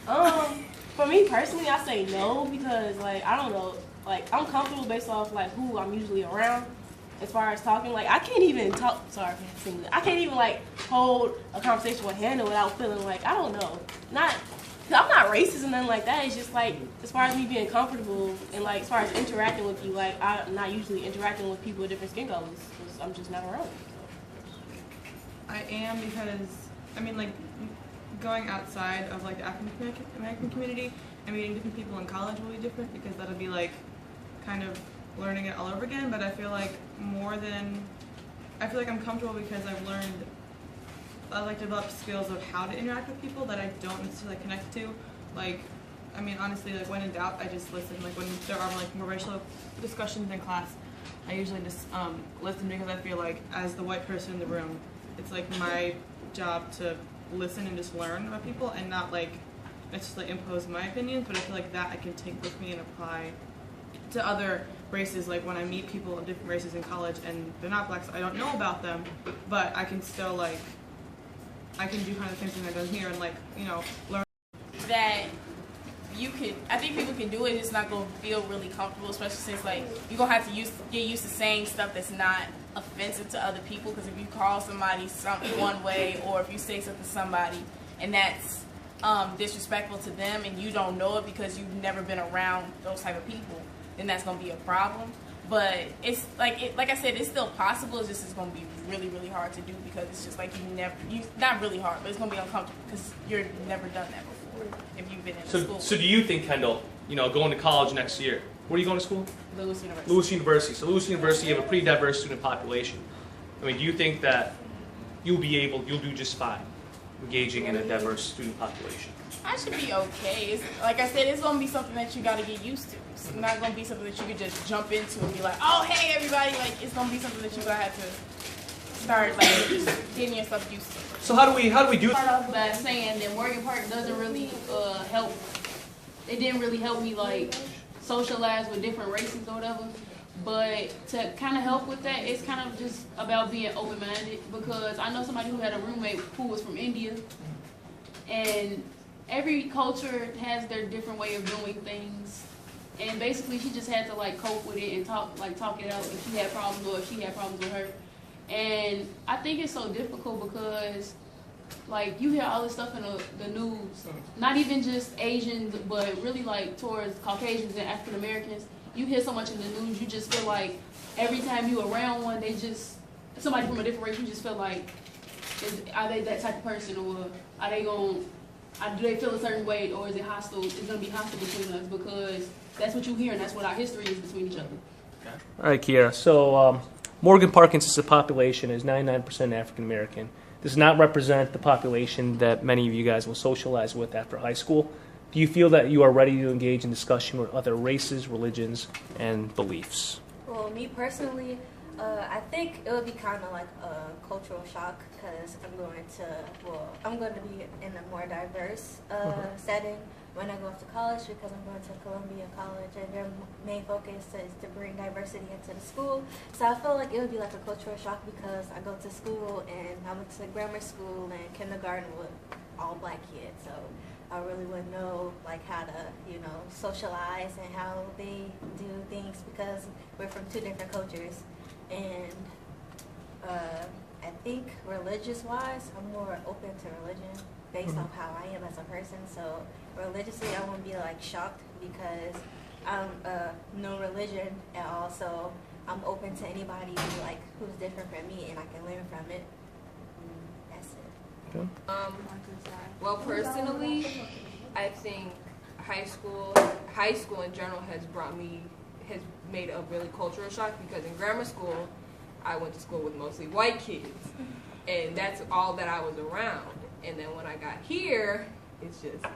For me personally, I say no because like I don't know, like I'm comfortable based off like who I'm usually around. As far as talking, like I can't even talk. Sorry, I can't even like hold a conversation with Hannah without feeling like I don't know. Not, I'm not racist or nothing like that. It's just like as far as me being comfortable and like as far as interacting with you, like I'm not usually interacting with people with different skin colors because I'm just not around. I am because I mean like going outside of like the African American community and meeting different people in college will be different because that'll be like kind of learning it all over again. But I feel like I'm comfortable because I've learned I like develop skills of how to interact with people that I don't necessarily connect to. Like, I mean, honestly, like when in doubt, I just listen. Like when there are like more racial discussions in class, I usually just listen because I feel like as the white person in the room, it's like my job to listen and just learn about people and not like necessarily impose my opinions. But I feel like that I can take with me and apply to other races. Like when I meet people of different races in college and they're not blacks, I don't know about them, but I can still like I can do kind of the same thing I've done here and like, you know, learn. That you could, I think people can do it, it's not going to feel really comfortable, especially since like you're going to have to get used to saying stuff that's not offensive to other people, because if you call somebody something one way or if you say something to somebody and that's disrespectful to them and you don't know it because you've never been around those type of people, then that's going to be a problem. But it's like I said, it's still possible. It's just it's going to be really, really hard to do because it's just like not really hard, but it's going to be uncomfortable because you've never done that before if you've been in school. So do you think, Kendall, you know, going to college next year, where are you going to school? Lewis University. Lewis University. So Lewis University, you have a pretty diverse student population. I mean, do you think that you'll do just fine engaging in a diverse student population? I should be okay. Like I said, it's going to be something that you got to get used to. It's not going to be something that you could just jump into and be like, oh, hey, everybody. Like, it's going to be something that you're going to have to start, like, just getting yourself used to. So how do we do it? Start off by saying that Morgan Park doesn't really help. It didn't really help me, like, socialize with different races or whatever. But to kind of help with that, it's kind of just about being open-minded, because I know somebody who had a roommate who was from India, and every culture has their different way of doing things, and basically she just had to like cope with it and talk it out if she had problems or if she had problems with her. And I think it's so difficult because like you hear all this stuff in the news, not even just Asians, but really like towards Caucasians and African Americans. You hear so much in the news, you just feel like every time you around one, they just somebody from a different race, you just feel like are they that type of person, or are they going? Do they feel a certain way, or is it hostile? It's going to be hostile between us because that's what you hear, and that's what our history is between each other. All right, Kiera. So Morgan Park consists population is 99% African American. Does not represent the population that many of you guys will socialize with after high school. Do you feel that you are ready to engage in discussion with other races, religions, and beliefs? Well, me personally, I think it would be kind of like a cultural shock because I'm going to be in a more diverse setting when I go off to college, because I'm going to Columbia College and their main focus is to bring diversity into the school. So I feel like it would be like a cultural shock because I go to school and I went to grammar school and kindergarten with all black kids. So I really wouldn't know like how to, socialize and how they do things because we're from two different cultures. And I think religious-wise, I'm more open to religion based off how I am as a person. So religiously, I won't be like shocked because I'm no religion at all. So I'm open to anybody who's different from me, and I can learn from it. That's it. Okay. Well, personally, I think high school in general has made a really cultural shock, because in grammar school, I went to school with mostly white kids, and that's all that I was around. And then when I got here, it's just,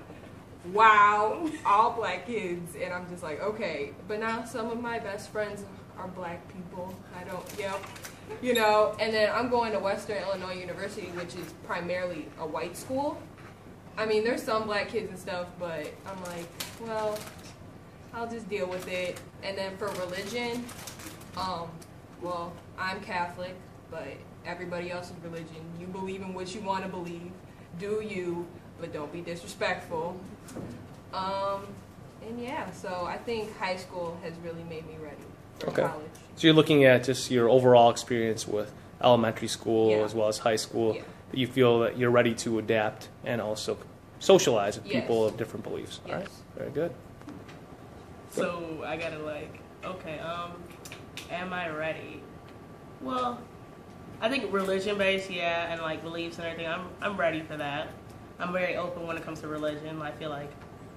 wow, all black kids, and I'm just like, okay. But now some of my best friends are black people. And then I'm going to Western Illinois University, which is primarily a white school. I mean, there's some black kids and stuff, but I'm like, well, I'll just deal with it. And then for religion, well, I'm Catholic, but everybody else's religion, you believe in what you want to believe, do you? but don't be disrespectful. And yeah, so I think high school has really made me ready for college. So you're looking at just your overall experience with elementary school as well as high school. Yeah. You feel that you're ready to adapt and also socialize with people of different beliefs. Yes. All right, very good. So I gotta okay, am I ready? Well, I think religion based, yeah, and like beliefs and everything, I'm ready for that. I'm very open when it comes to religion. I feel like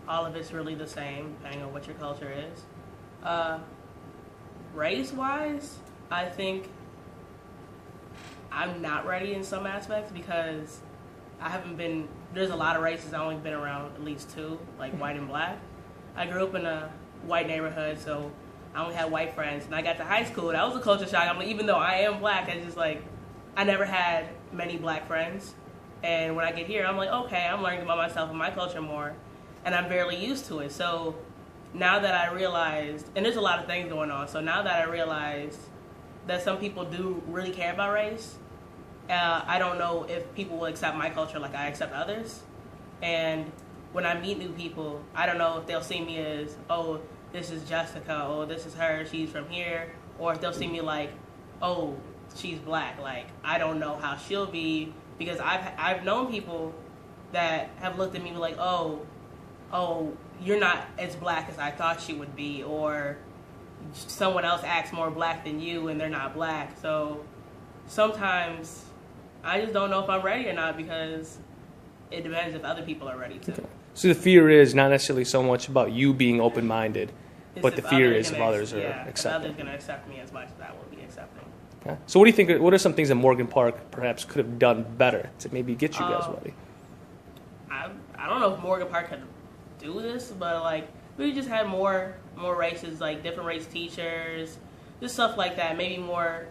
all of it's really the same, depending on what your culture is. Race wise, I think I'm not ready in some aspects because there's a lot of races I've only been around at least two, like white and black. I grew up in a white neighborhood, so I only had white friends. And I got to high school, that was a culture shock. I'm like, even though I am black, I never had many black friends. And when I get here, I'm like, okay, I'm learning about myself and my culture more, and I'm barely used to it. So now that I realized, and there's a lot of things going on, so now that I realized that some people do really care about race, I don't know if people will accept my culture like I accept others. And when I meet new people, I don't know if they'll see me as, oh, this is Jessica, oh, this is her, she's from here, or if they'll see me like, oh, she's black. Like, I don't know how she'll be, because I've known people that have looked at me like, oh, you're not as black as I thought you would be, or someone else acts more black than you and they're not black. So sometimes I just don't know if I'm ready or not, because it depends if other people are ready too. Okay. So the fear is not necessarily so much about you being open-minded, but the fear is if others are accepting. If others are going to accept me as much as I will be accepting. Okay. So what do you think? What are some things that Morgan Park perhaps could have done better to maybe get you guys ready? I don't know if Morgan Park could do this, but like we just had more races, like different race teachers, just stuff like that. Maybe more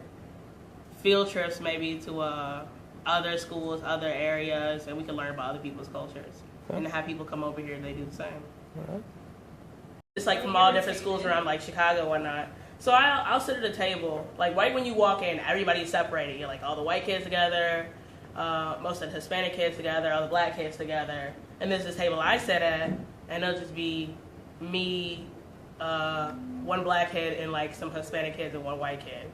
field trips, maybe to other schools, other areas, and we can learn about other people's cultures. And to have people come over here and they do the same. All right. It's like from all different schools around like Chicago and whatnot. So I'll sit at a table, like right when you walk in, everybody's separated. You're like all the white kids together, most of the Hispanic kids together, all the black kids together. And there's this table I sit at, and it'll just be me, one black kid, and like some Hispanic kids and one white kid.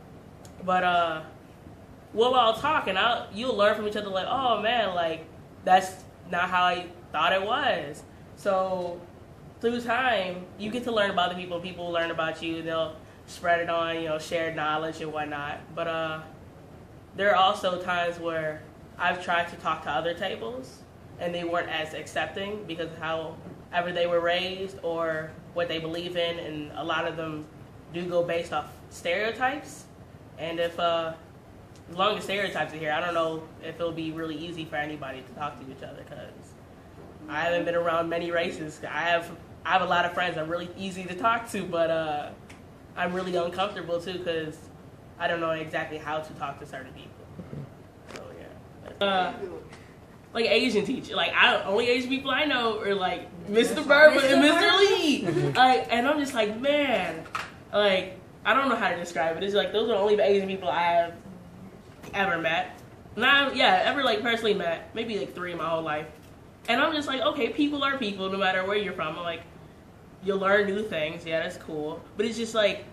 But we'll all talk, and you'll learn from each other like, oh man, like that's not how I thought it was. So through time, you get to learn about the people. People learn about you. They'll spread it on, shared knowledge and whatnot. But there are also times where I've tried to talk to other tables, and they weren't as accepting because of however they were raised or what they believe in, and a lot of them do go based off stereotypes. And if as long as stereotypes are here, I don't know if it'll be really easy for anybody to talk to each other, because I haven't been around many races. I have a lot of friends I'm really easy to talk to, but I'm really uncomfortable too because I don't know exactly how to talk to certain people. So yeah. Like Asian teacher, like only Asian people I know are like Mr. Burma and Mr. Lee. And I'm just like, man, like I don't know how to describe it. It's like those are the only Asian people I have ever met. Ever like personally met, maybe like 3 in my whole life. And I'm just like, okay, people are people no matter where you're from. I'm like, you'll learn new things, yeah, that's cool. But it's just like,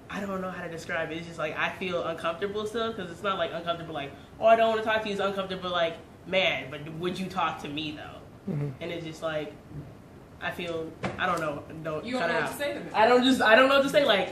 I don't know how to describe it. It's just like, I feel uncomfortable still, because it's not like uncomfortable like, oh, I don't want to talk to you. It's uncomfortable like, man, but would you talk to me though? Mm-hmm. And it's just like, I feel, I don't know. You don't know what to say to me. I don't know what to say. Like,